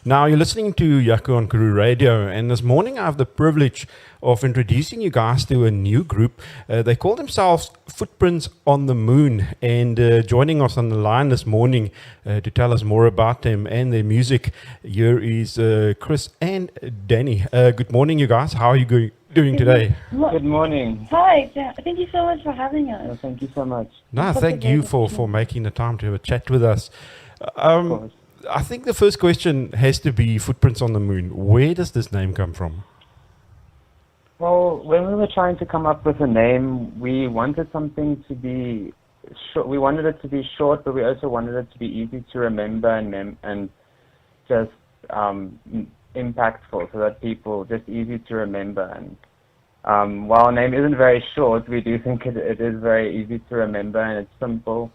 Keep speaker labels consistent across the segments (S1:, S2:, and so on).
S1: Now, you're listening to Jaco on Karoo Radio, and this morning I have the privilege of introducing you guys to a new group. They call themselves Footprints on the Moon, and joining us on the line this morning to tell us more about them and their music, here is Chris and Dani. Good morning, you guys. How are you doing today?
S2: Good morning.
S3: Hi, thank you so much for having us.
S2: Thank you so much.
S1: No, thank you for making the time to have a chat with us. I think the first question has to be Footprints on the Moon. Where does this name come from?
S2: Well, when we were trying to come up with a name, we wanted something to be short. We wanted it to be short, but we also wanted it to be easy to remember and just impactful, so that people just easy to remember. And while our name isn't very short, we do think it is very easy to remember, and it's simple.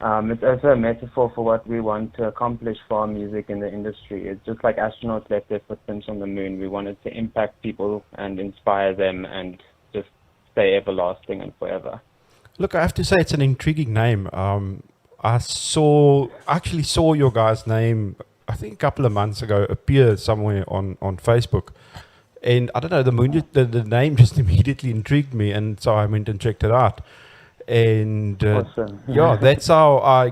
S2: It's also a metaphor for what we want to accomplish for our music in the industry. It's just like astronauts left their footprints on the moon. We wanted to impact people and inspire them and just stay everlasting and forever.
S1: Look, I have to say it's an intriguing name. I actually saw your guys' name, I think a couple of months ago, appear somewhere on Facebook. And I don't know, the name just immediately intrigued me, and so I went and checked it out. And
S2: Awesome.
S1: yeah, that's how I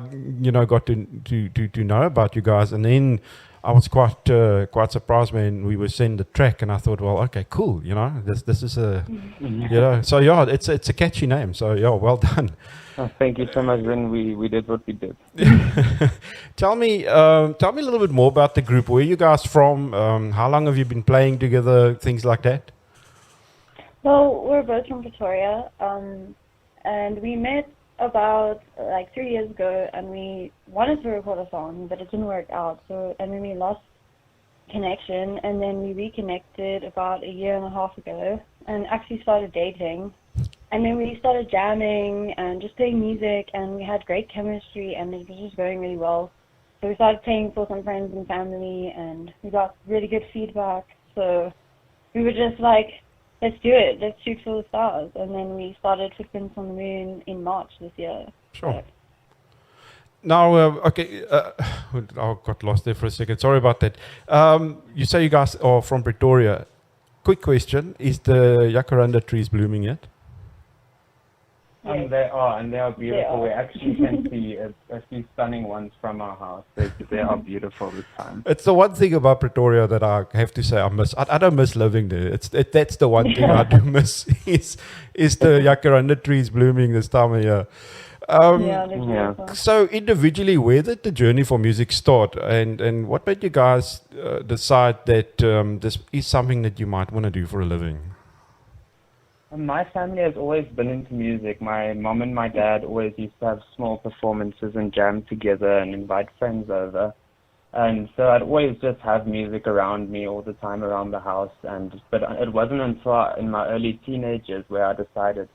S1: got to know about you guys. And then I was quite surprised when we were sent the track, and I thought, well, okay, cool, this is a so yeah, it's a catchy name, so yeah, well done.
S2: Thank you so much. When we did what we did.
S1: Tell me a little bit more about the group. Where are you guys from? How long have you been playing together? Things like that.
S3: Well, we're both from Pretoria. And we met about 3 years ago, and we wanted to record a song, but it didn't work out. And then we lost connection, and then we reconnected about a year and a half ago, and actually started dating. And then we started jamming and just playing music, and we had great chemistry, and it was just going really well. So we started playing for some friends and family, and we got really good feedback. So we were just like, let's do it. Let's shoot for the stars. And then we started Footprints on the Moon in March this year.
S1: Sure.
S3: So.
S1: Now, okay, I got lost there for a second. Sorry about that. You say you guys are from Pretoria. Quick question. Is the jacaranda trees blooming yet?
S3: Yes.
S2: They are beautiful. We actually can see a few stunning ones from our house. They are beautiful this time.
S1: It's the one thing about Pretoria that I have to say I miss. I don't miss living there. That's the one thing I do miss is the jacaranda trees blooming this time of year.
S3: They're beautiful.
S1: So individually, where did the journey for music start, and what made you guys decide that this is something that you might want to do for a living?
S2: My family has always been into music. My mom and my dad always used to have small performances and jam together and invite friends over. And so I'd always just have music around me all the time around the house. But it wasn't until in my early teenagers where I decided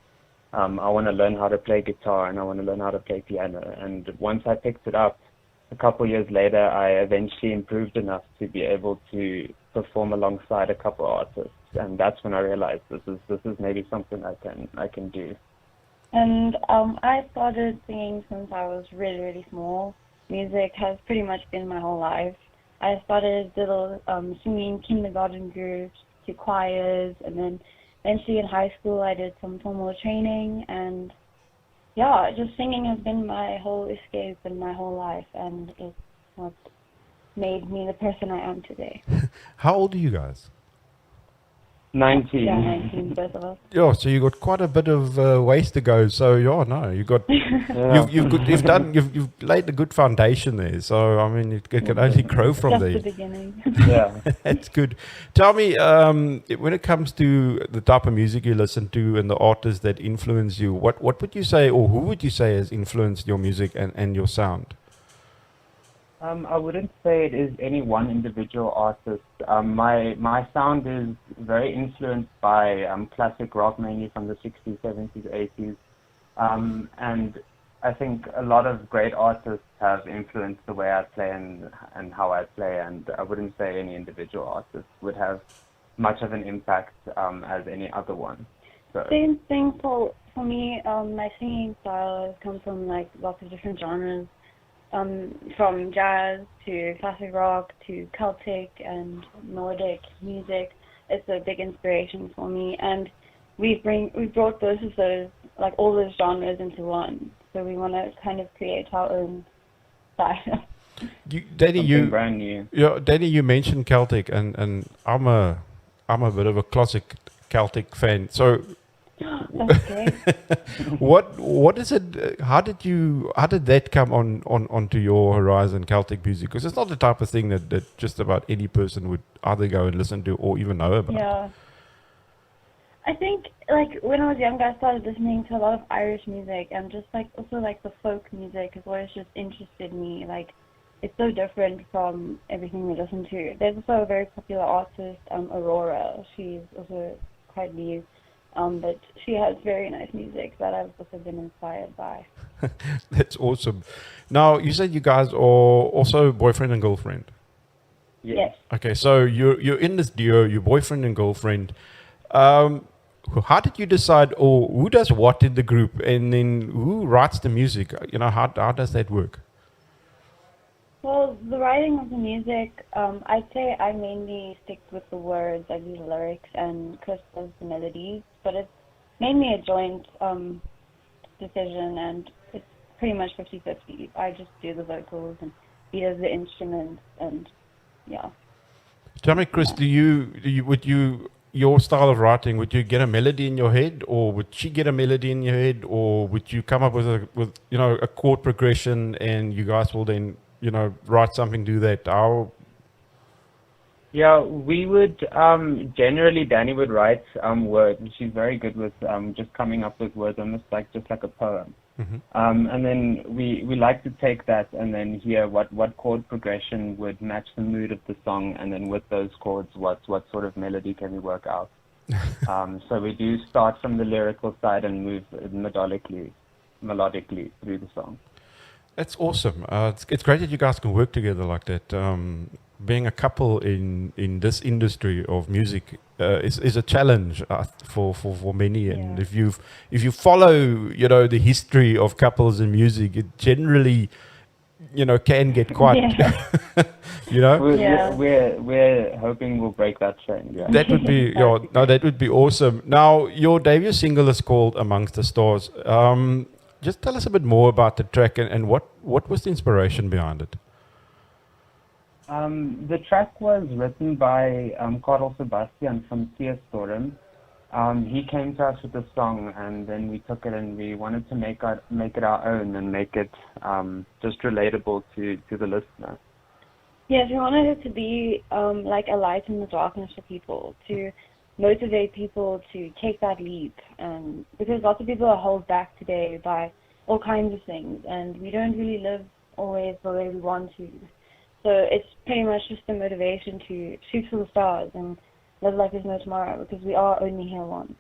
S2: I want to learn how to play guitar and I want to learn how to play piano. And once I picked it up, a couple years later, I eventually improved enough to be able to perform alongside a couple artists. And that's when I realized this is maybe something I can do.
S3: And I started singing since I was really, really small. Music has pretty much been my whole life. I started little singing kindergarten groups to choirs, and then eventually in high school I did some formal training, and yeah, just singing has been my whole escape and my whole life, and it's what made me the person I am today.
S1: How old are you guys?
S2: 19.
S3: Yeah, 19, both of us.
S1: Yeah, so you got quite a bit of ways to go. So yeah, no, you got you've laid a good foundation there. So I mean, it can only grow from
S3: Just
S1: there.
S3: the beginning.
S2: Yeah.
S1: That's good. Tell me, when it comes to the type of music you listen to and the artists that influence you, what would you say, or who would you say has influenced your music and your sound?
S2: I wouldn't say it is any one individual artist. My sound is very influenced by classic rock, mainly from the 60s, 70s, 80s. And I think a lot of great artists have influenced the way I play and how I play, and I wouldn't say any individual artist would have much of an impact as any other one. So.
S3: Same thing for me. My singing style has come from like lots of different genres. from jazz to classic rock to Celtic and Nordic music. It's a big inspiration for me, and we brought both of those, like all those genres, into one. So we want to kind of create our own style.
S2: Something brand new.
S1: Yeah, Dani, you mentioned Celtic, and I'm a bit of a classic Celtic fan. So,
S3: Okay.
S1: what is it? How did that come onto your horizon, Celtic music? Because it's not the type of thing that just about any person would either go and listen to or even know about.
S3: Yeah. I think, like, when I was younger, I started listening to a lot of Irish music, and just, like, also, like, the folk music has always just interested me. Like, it's so different from everything we listen to. There's also a very popular artist, Aurora. She's also quite new, but she has very nice music that I've also been inspired by.
S1: That's awesome. Now, you said you guys are also boyfriend and girlfriend.
S3: Yes.
S1: Okay, so you're in this duo, you're boyfriend and girlfriend. How did you decide, or who does what in the group, and then who writes the music? You know, how does that work?
S3: Well, the writing of the music, I'd say I mainly stick with the words, I do the lyrics, and Chris does the melodies, but it's mainly a joint decision, and it's pretty much 50-50. I just do the vocals, and he does the instruments, and yeah.
S1: Tell me, Chris, would you your style of writing, would you get a melody in your head, or would she get a melody in your head, or would you come up with a chord progression, and you guys will then write something, do that? How?
S2: Yeah, we would generally Dani would write words. She's very good with just coming up with words, almost like a poem.
S1: Mm-hmm.
S2: And then we like to take that and then hear what chord progression would match the mood of the song, and then with those chords, what sort of melody can we work out. So we do start from the lyrical side and move melodically through the song.
S1: That's awesome. It's great that you guys can work together like that. Being a couple in this industry of music is a challenge for many. And
S3: Yeah.
S1: if you follow the history of couples in music, it generally can get quite
S3: Yeah.
S2: We're hoping we'll break that trend. Yeah.
S1: That would be that would be awesome. Now, your debut single is called Amongst the Stars. Just tell us a bit more about the track and what was the inspiration behind it.
S2: The track was written by Karl Sebastian from Storm. He came to us with the song, and then we took it and we wanted to make it our own and make it just relatable to the listener.
S3: Yes, we wanted it to be like a light in the darkness for people, to motivate people to take that leap, and because lots of people are held back today by all kinds of things, and we don't really live always the way we want to. So it's pretty much just a motivation to shoot for the stars and live like there's no tomorrow, because we are only here once.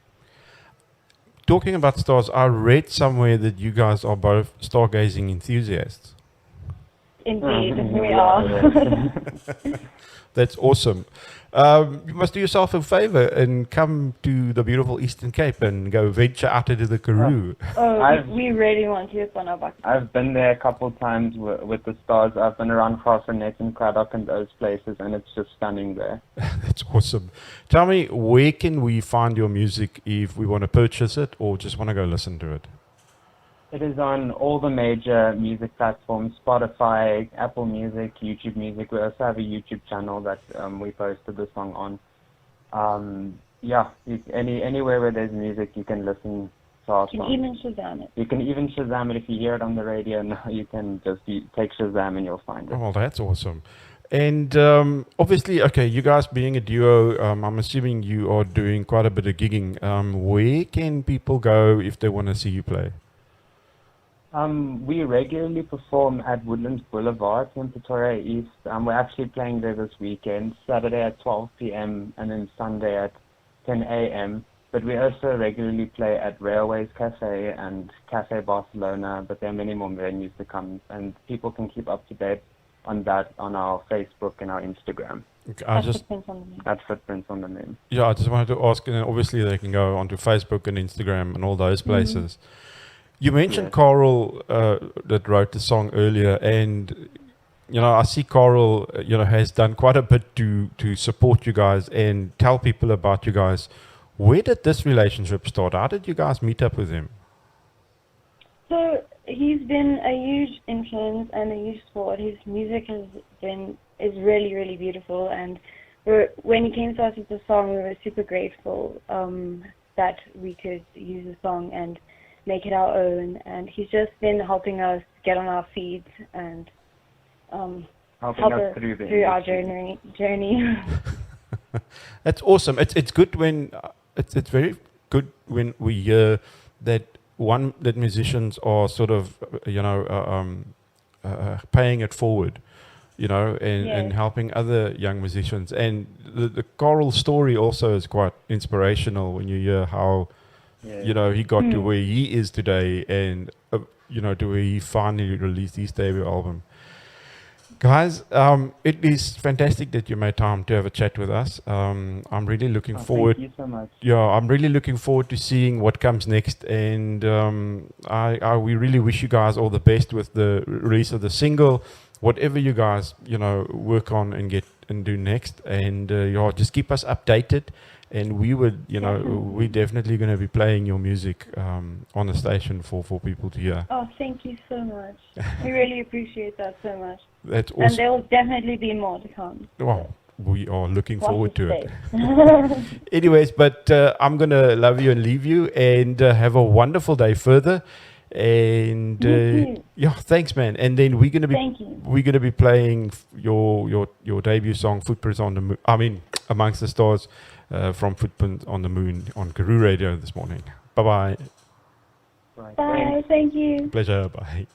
S1: Talking about stars, I read somewhere that you guys are both stargazing enthusiasts.
S3: Indeed, we are.
S1: That's awesome. You must do yourself a favor and come to the beautiful Eastern Cape and go venture out into the Karoo.
S3: We really want to. It's on our bucket.
S2: I've been there a couple times with the stars. I've been around Crossnet and Craddock and those places, and it's just stunning there.
S1: That's awesome. Tell me, where can we find your music if we want to purchase it or just want to go listen to it?
S2: It is on all the major music platforms: Spotify, Apple Music, YouTube Music. We also have a YouTube channel that we posted the song on. Anywhere where there's music, you can listen to our song.
S3: You can even Shazam it.
S2: You can even Shazam it if you hear it on the radio. Now you can just take Shazam and you'll find it.
S1: Oh, that's awesome. And obviously, okay, you guys being a duo, I'm assuming you are doing quite a bit of gigging. Where can people go if they want to see you play?
S2: We regularly perform at Woodlands Boulevard in Pretoria East. We're actually playing there this weekend, Saturday at 12 p.m. and then Sunday at 10 a.m. But we also regularly play at Railways Cafe and Cafe Barcelona, but there are many more venues to come, and people can keep up to date on that on our Facebook and our Instagram. At Footprints on the Moon.
S1: Yeah, I just wanted to ask, and obviously they can go onto Facebook and Instagram and all those places. You mentioned
S2: Yes.
S1: Carl that wrote the song earlier, and I see Carl, has done quite a bit to support you guys and tell people about you guys. Where did this relationship start? How did you guys meet up with him?
S3: So he's been a huge influence and a huge support. His music is really, really beautiful, and when he came to us with the song, we were super grateful that we could use the song and make it our own. And he's just been helping us get on our feet and
S2: Helping
S3: help
S2: us
S3: us
S2: through the
S3: through our
S2: industry.
S3: journey.
S1: That's awesome. It's good when it's very good when we hear that musicians are sort of paying it forward, and
S3: Yes.
S1: helping other young musicians. And the choral story also is quite inspirational when you hear how
S2: Yeah.
S1: he got to where he is today, and to where he finally released his debut album. Guys, it is fantastic that you made time to have a chat with us. I'm really looking forward.
S2: Thank you so much.
S1: Yeah, I'm really looking forward to seeing what comes next, and we really wish you guys all the best with the release of the single, whatever you guys work on and get and do next, and just keep us updated, and we would we're definitely going to be playing your music on the station for people to hear.
S3: Oh, thank you so much. We really appreciate that so much.
S1: That's
S3: And
S1: awesome.
S3: there will definitely be more to come.
S1: Well, we are looking
S3: Watch
S1: forward to
S3: this
S1: it.
S3: space.
S1: Anyways, but I'm going to love you and leave you, and have a wonderful day further. And
S3: You too.
S1: yeah, thanks, man. And then we're gonna be
S3: Thank you.
S1: playing your debut song, "Footprints on the Moon." I mean, "Amongst the Stars," from "Footprints on the Moon" on Karoo Radio this morning. Bye bye.
S2: Right.
S3: Bye.
S2: Thanks.
S3: Thank you.
S1: Pleasure. Bye.